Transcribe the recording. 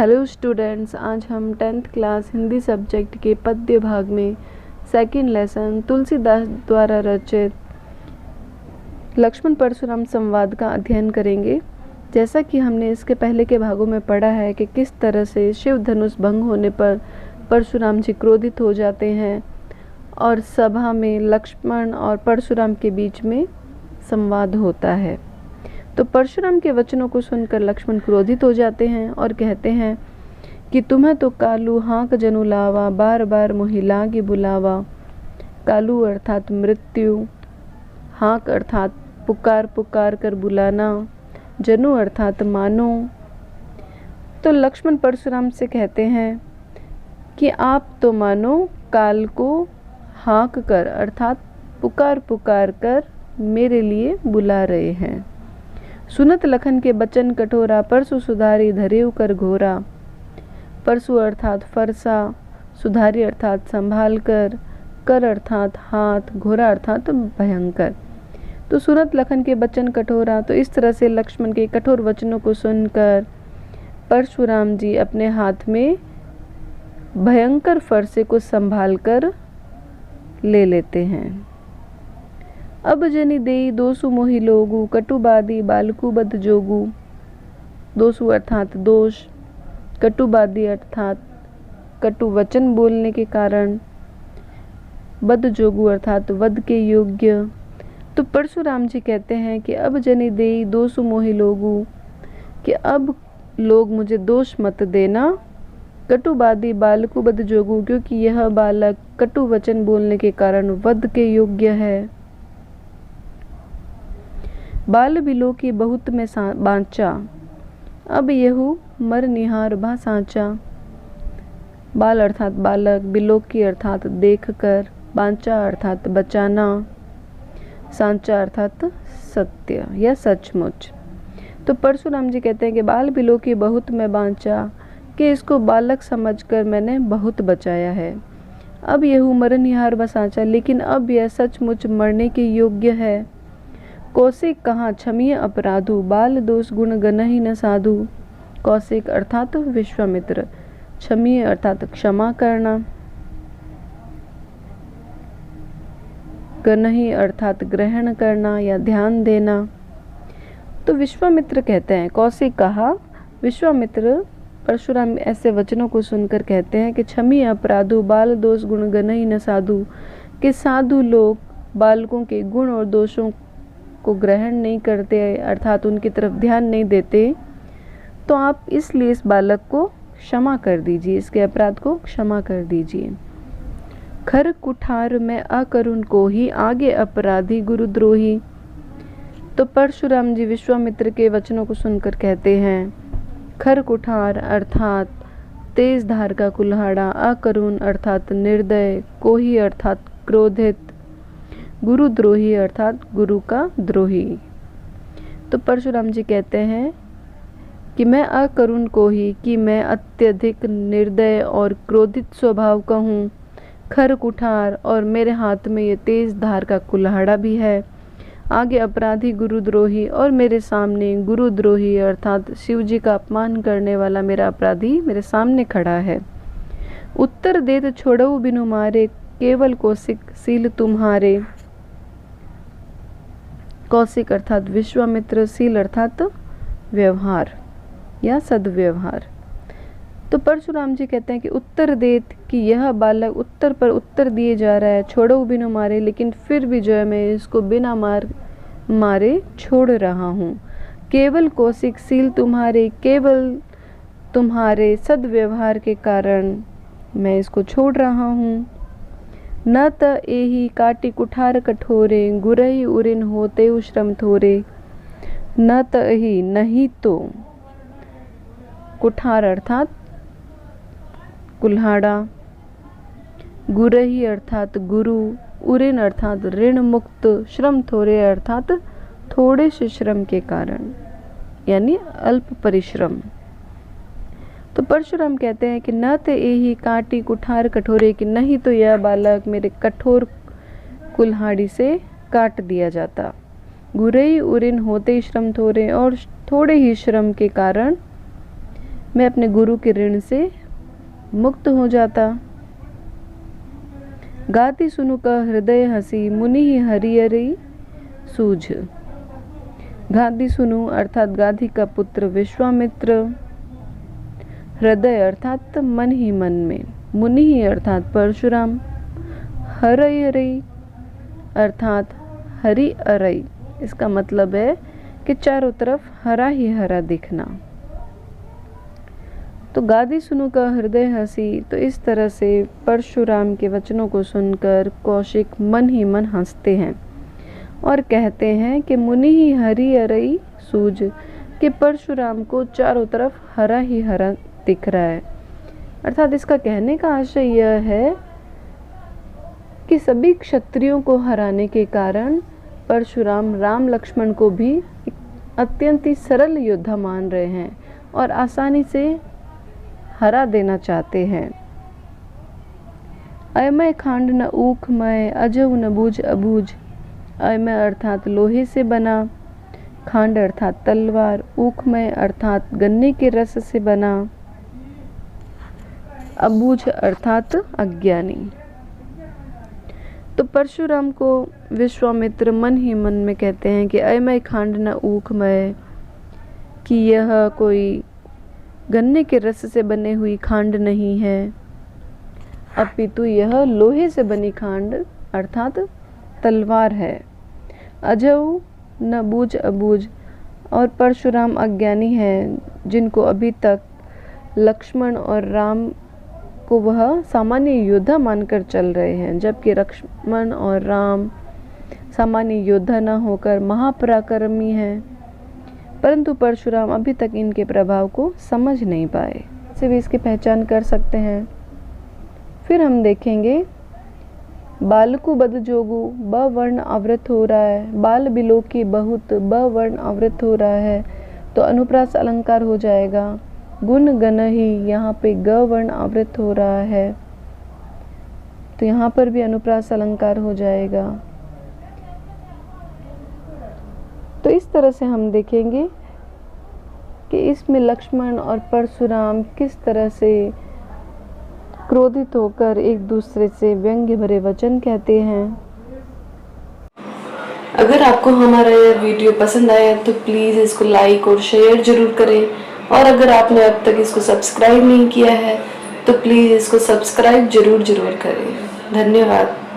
Hello students, आज हम 10th class Hindi subject के पद्य भाग में सेकंड लेसन तुलसीदास द्वारा रचित लक्ष्मण परशुराम संवाद का अध्ययन करेंगे। जैसा कि हमने इसके पहले के भागों में पढ़ा है कि किस तरह से शिव धनुष भंग होने पर परशुराम जी क्रोधित हो जाते हैं और सभा में लक्ष्मण और परशुराम के बीच में संवाद होता है। तो परशुराम के वचनों को सुनकर लक्ष्मण क्रोधित हो जाते हैं और कहते हैं कि तुम्हें तो कालू हाँक जनु लावा, बार बार मोहि लागे बुलावा। कालू अर्थात मृत्यु, हाँक अर्थात पुकार पुकार कर बुलाना, जनु अर्थात मानो। तो लक्ष्मण परशुराम से कहते हैं कि आप तो मानो काल को हाँक कर अर्थात पुकार पुकार कर मेरे लिए बुला रहे हैं। सुनत लखन के बचन कठोरा, परसु सुधारी धरेउ कर घोरा। परसु अर्थात फरसा, सुधारी अर्थात संभाल कर अर्थात हाथ, घोरा अर्थात भयंकर। तो सुनत लखन के बचन कठोरा, तो इस तरह से लक्ष्मण के कठोर वचनों को सुनकर परशुराम जी अपने हाथ में भयंकर फरसे को संभाल कर ले लेते हैं। अब जनि देई दोसु मोहि लोगु, कटुबादी बालकु बद जोगु। दोसु अर्थात दोष, कटुबादी अर्थात कटु वचन बोलने के कारण, बद जोगु अर्थात वध के योग्य। तो परशुराम जी कहते हैं कि अब जनि देई दोसु मोहि लोगु, कि अब लोग मुझे दोष मत देना। कटुबादी बालकु बद जोगु, क्योंकि यह बालक कटु वचन बोलने के कारण वध के योग्य है। बाल बिलो की बहुत में बाँचा, अब यहू मर निहार भा सांचा। बाल अर्थात बालक, बिलोकी अर्थात देखकर, बाँचा अर्थात बचाना, सांचा अर्थात सत्य या सचमुच। तो परशुराम जी कहते हैं कि बाल बिलो की बहुत में बाँचा, कि इसको बालक समझकर मैंने बहुत बचाया है। अब यहू मर निहार भा सांचा, लेकिन अब यह सचमुच मरने के योग्य है। कौशिक कहाँ क्षमीय अपराधु, बाल दोष गुण गनहि न साधु। कौशिक अर्थात विश्वामित्र, क्षमीय अर्थात क्षमा करना, गनहि अर्थात ग्रहण करना या ध्यान देना। तो विश्वामित्र कहते हैं, कौशिक कहा, विश्वामित्र परशुराम ऐसे वचनों को सुनकर कहते हैं कि क्षमीय अपराधु, बाल दोष गुण गनहि न साधु, कि साधु लोग बालकों के गुण और दोषों को ग्रहण नहीं करते अर्थात उनकी तरफ ध्यान नहीं देते। तो आप इसलिए इस बालक को क्षमा कर दीजिए, इसके अपराध को क्षमा कर दीजिए। खर कुठार में अकरुण को ही, आगे अपराधी गुरुद्रोही। तो परशुराम जी विश्वामित्र के वचनों को सुनकर कहते हैं, खर कुठार अर्थात तेज धार का कुल्हाड़ा, अकरुण अर्थात निर्दय, कोही अर्थात क्रोधित, गुरुद्रोही अर्थात गुरु का द्रोही। तो परशुराम जी कहते हैं कि मैं अकरुण को ही, कि मैं अत्यधिक निर्दय और क्रोधित स्वभाव का हूँ। खर कुठार और मेरे हाथ में ये तेज धार का कुल्हाड़ा भी है। आगे अपराधी गुरुद्रोही, और मेरे सामने गुरुद्रोही अर्थात शिव जी का अपमान करने वाला मेरा अपराधी मेरे सामने खड़ा है। उत्तर देत छोड़ऊ बिनु मारे, केवल कौशिक सील तुम्हारे। कौशिक अर्थात विश्वामित्र, सील अर्थात व्यवहार या सद्व्यवहार। तो परशुराम जी कहते हैं कि उत्तर देत, कि यह बालक उत्तर पर उत्तर दिए जा रहा है, छोड़ो बिनु मारे, लेकिन फिर भी जो है मैं इसको बिना मारे छोड़ रहा हूँ। केवल कौशिक सील तुम्हारे, केवल तुम्हारे सद्व्यवहार के कारण मैं इसको छोड़ रहा हूँ। न त एही काटी कुठार कठोरे, गुरहि उरिन होते श्रम थोरे। न त एही नहीं तो, कुठार अर्थात कुल्हाड़ा, गुरहि अर्थात गुरु, उरिन अर्थात ऋण मुक्त, श्रम थोरे अर्थात थोड़े से श्रम के कारण यानी अल्प परिश्रम। तो परशुराम कहते हैं कि न ते एही काटी कुठार कठोरे, कि नहीं तो यह बालक मेरे कठोर कुल्हाड़ी से काट दिया जाता। गुरई उरिन होते श्रम थोड़े, और थोड़े ही श्रम के कारण मैं अपने गुरु के ऋण से मुक्त हो जाता। गाती सुनु का हृदय हसी मुनि ही हरिहरि सूझ। गाती सुनु अर्थात गाधी का पुत्र विश्वामित्र, हृदय अर्थात मन ही मन में, मुनि ही अर्थात परशुराम, हरिहरि अर्थात हरि अरई, इसका मतलब है कि चारों तरफ हरा ही हरा दिखना। तो गादी सुनु का हृदय हंसी, तो इस तरह से परशुराम के वचनों को सुनकर कौशिक मन ही मन हंसते हैं और कहते हैं कि मुनि ही हरि अरई सूझ, कि परशुराम को चारों तरफ हरा ही हरा दिख रहा है। अर्थात इसका कहने का आशय यह है कि सभी क्षत्रियों को हराने के कारण परशुराम राम लक्ष्मण को भी अत्यंत ही सरल योद्धा मान रहे हैं और आसानी से हरा देना चाहते हैं। अयमय खांड न ऊख मय अजऊ न बूझ अबूझ। अयमय अर्थात लोहे से बना, खांड अर्थात तलवार, ऊखमय अर्थात गन्ने के रस से बना, अबूझ अर्थात अज्ञानी। तो परशुराम को विश्वामित्र मन ही मन में कहते हैं कि अयमय खांड न ऊखमय, कि यह कोई गन्ने के रस से बने हुई खांड नहीं है, अपितु यह लोहे से बनी खांड अर्थात तलवार है। अजऊ न बूझ अबूझ, और परशुराम अज्ञानी हैं जिनको अभी तक लक्ष्मण और राम को वह सामान्य योद्धा मानकर चल रहे हैं, जबकि लक्ष्मण और राम सामान्य योद्धा न होकर महापराक्रमी हैं, परंतु परशुराम अभी तक इनके प्रभाव को समझ नहीं पाए। से भी इसकी पहचान कर सकते हैं। फिर हम देखेंगे बालकु बद जोगु, ब वर्ण आवृत हो रहा है, बाल बिलो की बहुत, ब वर्ण आवृत हो रहा है, तो अनुप्रास अलंकार हो जाएगा। गुण गण ही, यहाँ पे ग वर्ण आवृत हो रहा है, तो यहाँ पर भी अनुप्रास अलंकार हो जाएगा। तो इस तरह से हम देखेंगे कि इसमें लक्ष्मण और परशुराम किस तरह से क्रोधित होकर एक दूसरे से व्यंग्य भरे वचन कहते हैं। अगर आपको हमारा यह वीडियो पसंद आया तो प्लीज़ इसको लाइक और शेयर जरूर करें, और अगर आपने अब तक इसको सब्सक्राइब नहीं किया है तो प्लीज़ इसको सब्सक्राइब जरूर करें। धन्यवाद।